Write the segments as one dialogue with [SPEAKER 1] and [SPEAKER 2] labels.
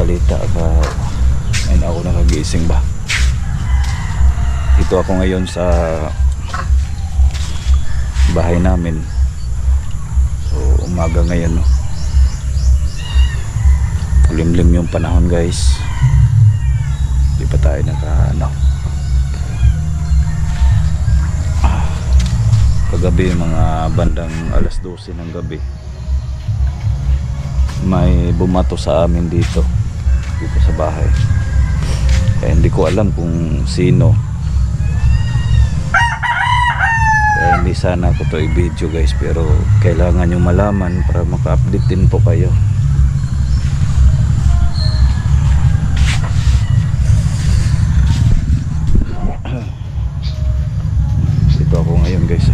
[SPEAKER 1] balita ka. Ayun ako nakagising ba. Dito ako ngayon sa bahay namin. So umaga ngayon, no. Limlim yung panahon, guys. Di pa tayo kagabi mga bandang alas 12 ng gabi may bumato sa amin dito sa bahay. Kaya hindi ko alam kung sino. Kaya hindi sana ako to i-video, guys, pero kailangan nyo malaman para maka-update din po kayo. Dito ako ngayon, guys.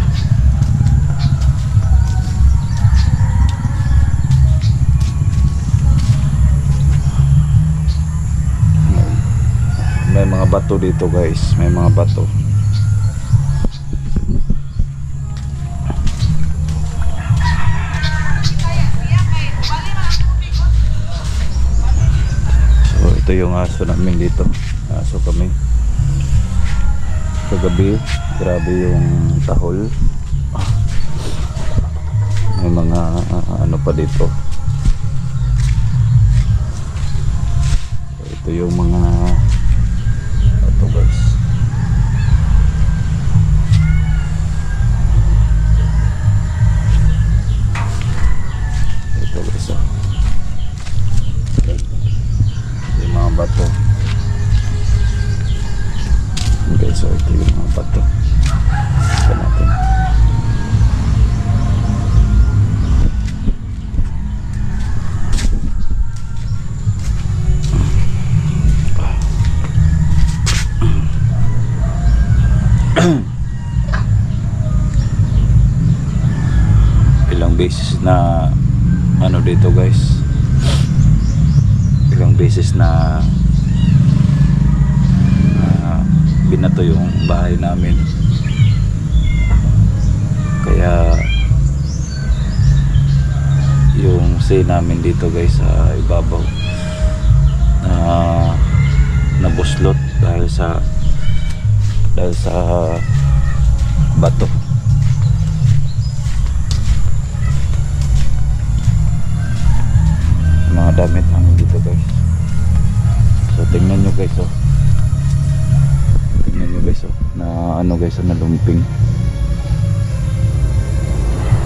[SPEAKER 1] May mga bato dito, guys. May mga bato. So ito yung aso namin dito. Aso kami. Kagabi, grabe yung tahol. May mga ano pa dito. So ito yung mga ito, guys. Ito, guys, yung mga bato. Okay, so ito yung mga bato. Ito natin. Ilang beses na ano dito, guys, ilang beses na binato yung bahay namin. Kaya yung say namin dito, guys, sa ibabaw nabuslot dahil sa bato. Mga damit namin dito, guys. So tingnan nyo, guys, tingnan nyo, guys, na ano, guys, na lumping.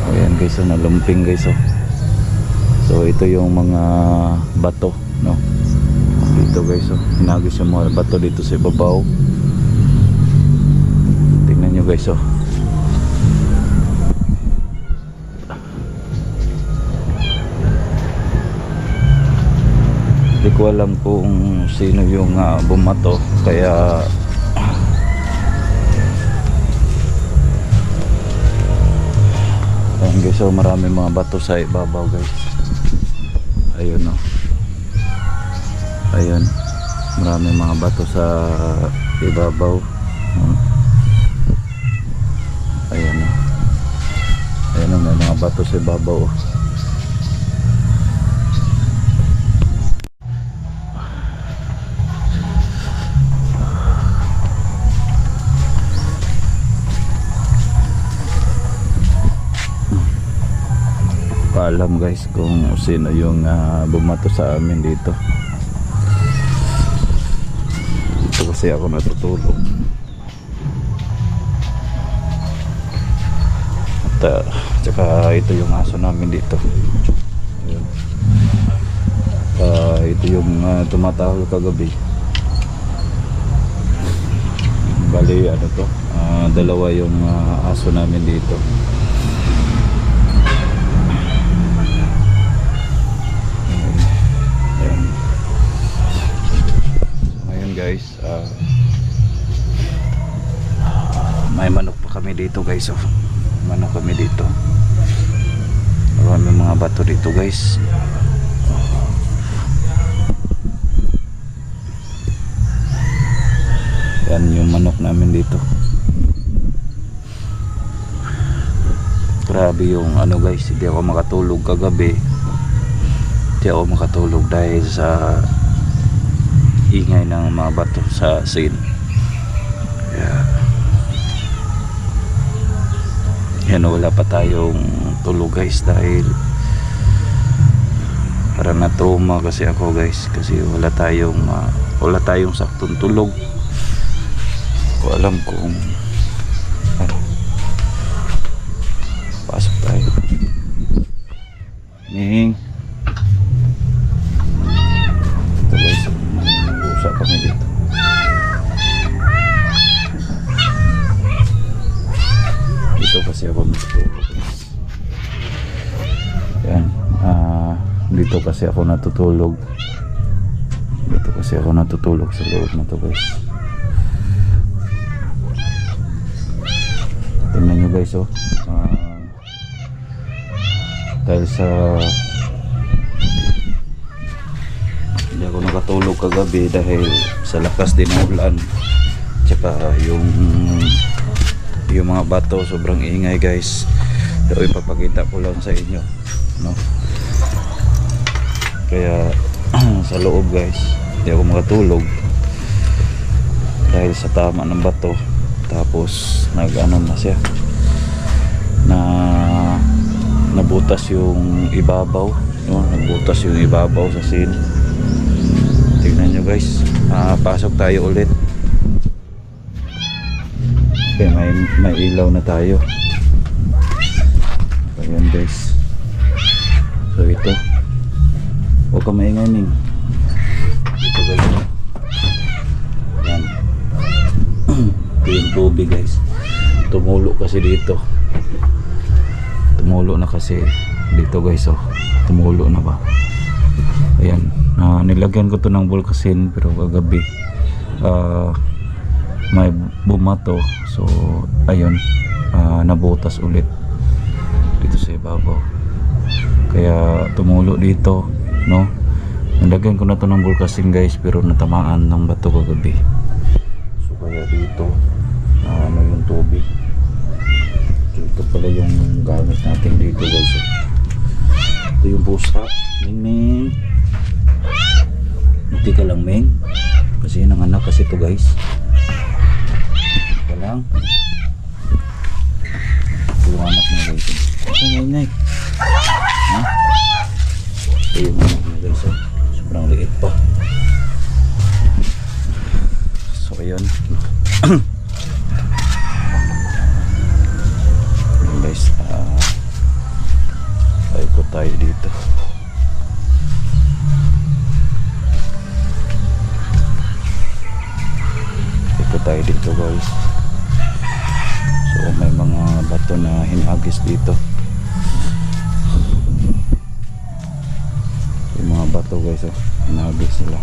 [SPEAKER 1] Ayan, guys, na lumping, guys. So ito yung mga bato, no, dito, guys. Hinagis yung mga bato dito sa ibabaw. Tingnan nyo, guys. Hindi ko alam kung sino yung bumato. Kaya ayan, guys, marami mga bato sa ibabaw, guys. Ayun, no. Ayun, marami mga bato sa ibabaw. Ayan, no. Ayan, no, may mga bato sa ibabaw. Alam, guys, kung sino yung bumato sa amin dito. Ito kasi ako natutulog. At tsaka ito yung aso namin dito. Ayun. Ito yung tumatahol kagabi. Bali, ano to, dalawa yung aso namin dito. Guys, may manok pa kami dito, guys. Manok kami dito. Marami mga bato dito, guys. Yan yung manok namin dito. Grabe yung ano, guys, hindi ako makatulog kagabi. Hindi ako makatulog dahil sa ingay ng mga bato sa scene. Yan, wala pa tayong tulog guys dahil parang na trauma kasi ako guys, kasi wala tayong saktong tulog. Ko alam kung pasok tayo. Ning ito guys, usap kami dito. Dito kasi ako natutulog. Yan, dito kasi ako natutulog. Dito kasi ako natutulog sa loob na to guys. Tingnan nyo guys, oh. Dahil sa hindi ako nakatulog kagabi dahil sa lakas din ng ulan, tsaka yung mga bato sobrang ingay guys. So ipapakita ko lang sa inyo, no? Kaya sa loob guys hindi ako makatulog dahil sa tama ng bato. Tapos nag-ano na siya, nabutas yung ibabaw, no? Nabutas yung ibabaw sa scene. Tingnan nyo guys. Pasok tayo ulit. Okay, may ilaw na tayo. Ayan guys. So ito, huwag ka maingay ning. Ito guys, yan. Ito yung tubig guys. Tumulo kasi dito. Tumulo na kasi dito guys, oh. Tumulo na ba? Ayan, nilagyan ko to ng Volcasin pero kagabi may bumato, so ayun, nabutas ulit dito sa ibabaw, kaya tumulo dito, no? Nilagyan ko na to ng Volcasin guys pero natamaan ng bato kagabi, so kaya dito ano yung tubig. Ito pala yung gamit natin dito guys. Ito yung pusa. Ming. Hindi ka lang Ming. Kasi yun ang anak kasi ito guys. Hindi ka lang. Ito yung anak niya guys. Ito ngay. Ha? Ito yung anak niya guys. Sobrang liit pa. So ayun. Guys, ikot tayo dito. Ikot tayo dito guys. So may mga bato na hinagis dito. Yung mga bato guys, oh, hinagis sila.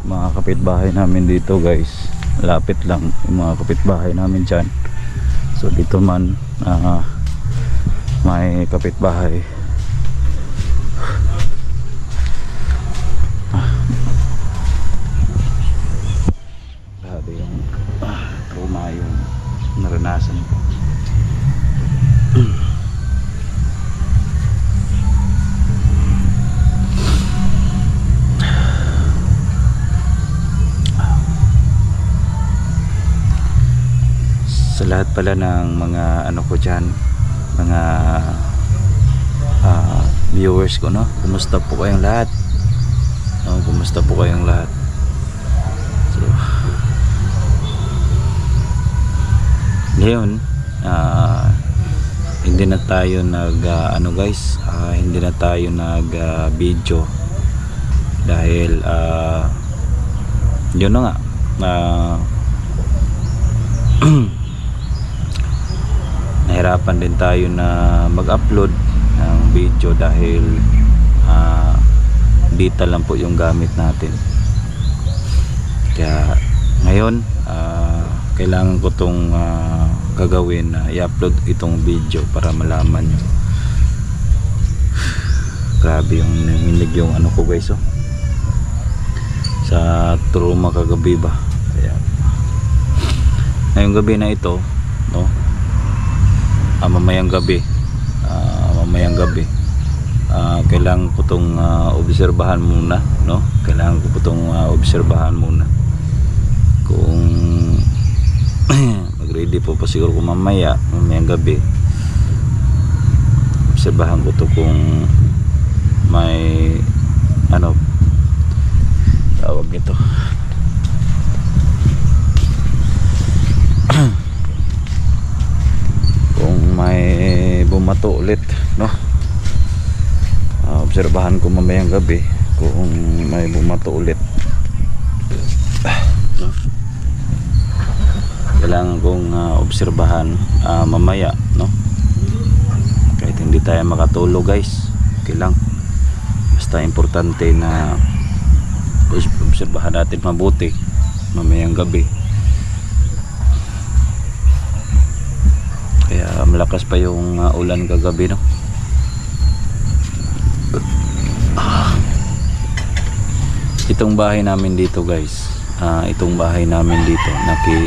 [SPEAKER 1] Mga kapitbahay namin dito guys, lapit lang yung mga kapitbahay namin dyan. So dito man may kapitbahay. Grabe yung trauma yung naranasan ko. Sa lahat pala ng mga ano ko dyan, mga viewers ko, no? Kumusta po kayong lahat? No, kumusta po kayong lahat? So ngayon, hindi na tayo nag ano guys, hindi na tayo nag video dahil yun na nga, nahirapan din tayo na mag-upload ng video dahil data lang po yung gamit natin. Kaya ngayon kailangan ko tong gagawin na i-upload itong video para malaman nyo. grabe yung nanginig yung ano ko guys, oh. Sa trauma kagabi ba. Kaya ngayong gabi na ito, no, mamayang gabi, kailangan ko itong obserbahan muna, no? Kailangan ko itong obserbahan muna kung mag-ready po pa siguro ko mamayang gabi. Obserbahan ko to kung may ano tawag nito, kung may bumato ulit, no? Obserbahan ko mamayang gabi kung may bumato ulit, no? Kailangan kong obserbahan mamaya, no? Kahit hindi tayo makatulog guys, okay lang, basta importante na obserbahan natin mabuti mamayang gabi. Kaya malakas pa yung ulan kagabi, no? Itong bahay namin dito guys, itong bahay namin dito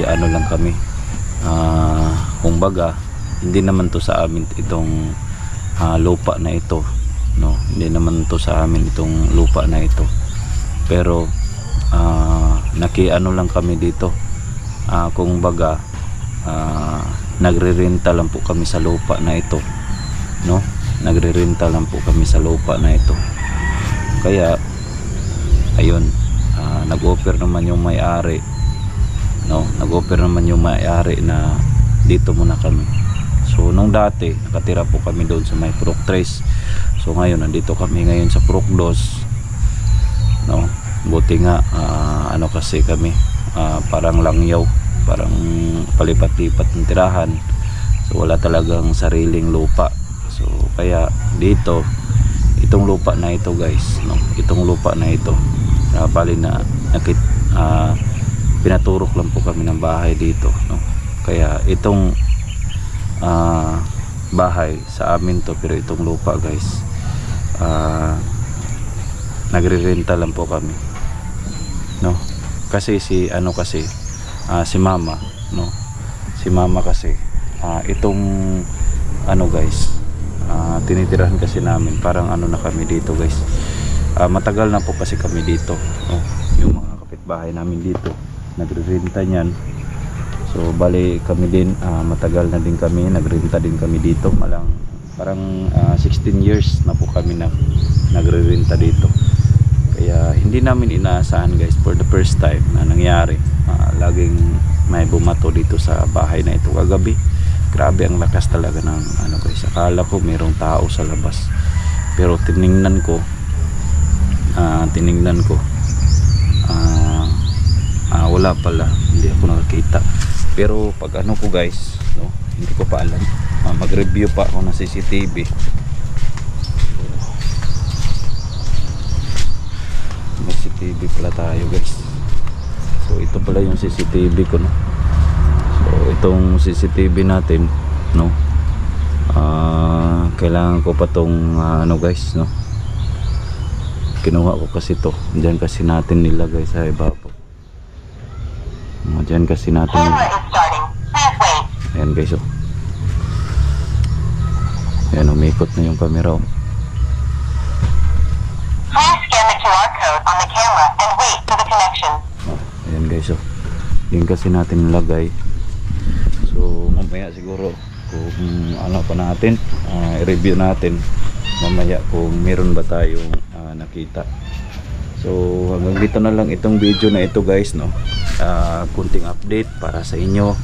[SPEAKER 1] ano lang kami, kung baga hindi naman to sa amin itong lupa na ito, no? Hindi naman to sa amin itong lupa na ito, pero ano lang kami dito, kung baga nagre-renta lang po kami sa lupa na ito, no? Nagre-renta lang po kami sa lupa na ito. Kaya ayun, nag-offer naman yung may-ari, no? Nag-offer naman yung may-ari na dito muna kami. So nung dati nakatira po kami doon sa may Purok 3. So ngayon nandito kami ngayon sa Purok 2, no? Buti nga ano kasi kami, parang langyaw, parang palipat-lipat ng tirahan. So wala talagang sariling lupa. So kaya dito, itong lupa na ito guys, no? Itong lupa na ito, bali na pinaturok lang po kami ng bahay dito, no? Kaya itong bahay sa amin to, pero itong lupa guys, nagre-renta lang po kami, no? Kasi si mama, no? Si mama kasi itong ano guys, tinitirahan kasi namin, parang ano na kami dito guys, matagal na po kasi kami dito, no? Yung mga kapitbahay namin dito nagre-renta niyan. So bali kami din, matagal na din kami, nagrenta din kami dito, parang 16 years na po kami nagre-renta dito. Kaya hindi namin inaasahan guys, for the first time na nangyari, laging may bumato dito sa bahay na ito kagabi. Grabe ang lakas talaga ng ano guys, akala ko mayroong tao sa labas, pero tiningnan ko wala pala, hindi ako nakakita. Pero pag ano ko guys, no, hindi ko pa alam, mag-review pa ako ng CCTV. May CCTV pala tayo guys. So ito pala yung CCTV ko, no. So itong CCTV natin, no, kailangan ko pa tong ano guys, no, kinuha ko kasi to, diyan kasi natin nilagay sa ibabaw. Diyan kasi natin ayan guys, oh. Ayan, umikot na yung camera, oh.
[SPEAKER 2] Please scan the QR code on the camera and wait for the connection.
[SPEAKER 1] Ayan guys, oh. Diyan kasi natin nilagay. So mamaya siguro kung ano pa natin, i-review natin mamaya kung meron ba tayong nakita. So hanggang dito na lang itong video na ito guys, no. Kunting update para sa inyo.